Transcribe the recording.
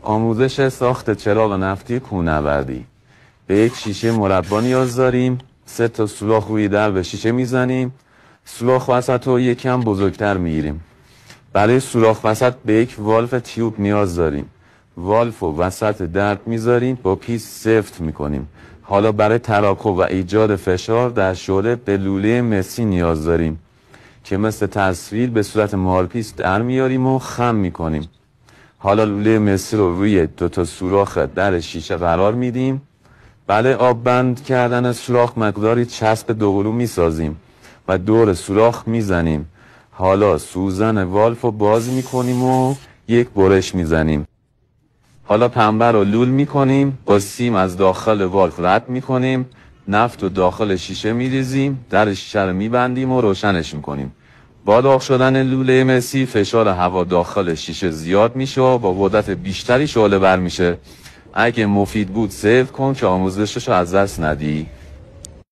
آموزش ساخت چراغ نفتی کوهنوردی. به یک شیشه مربا نیاز داریم. 3 تا سوراخ روی درب شیشه میزنیم. سوراخ وسط رو یکم بزرگتر میگیریم. برای سوراخ وسط به یک والف تیوب نیاز داریم. والف رو وسط درب میذاریم، با پیست سفت میکنیم. حالا برای تراکم و ایجاد فشار در شعله به لوله مسی نیاز داریم که مثل تصویر به صورت مارپیست در میاریم و خم میکنیم. حالا لوله مسی رو روی 2 تا سوراخ در شیشه قرار میدیم. بعد آب بند کردن سوراخ مقداری چسب دوقلو میسازیم و دور سوراخ میزنیم. حالا سوزن والف رو باز میکنیم و یک برش میزنیم. حالا پنبه رو لول میکنیم، با سیم از داخل والف رد میکنیم، نفت رو داخل شیشه میریزیم، در شیشه رو میبندیم و روشنش میکنیم. با داغ شدن لوله مسی فشار هوا داخل شیشه زیاد میشه و با قدرت بیشتری شعله بر میشه. اگه مفید بود سیو کن که آموزشش رو از دست ندی.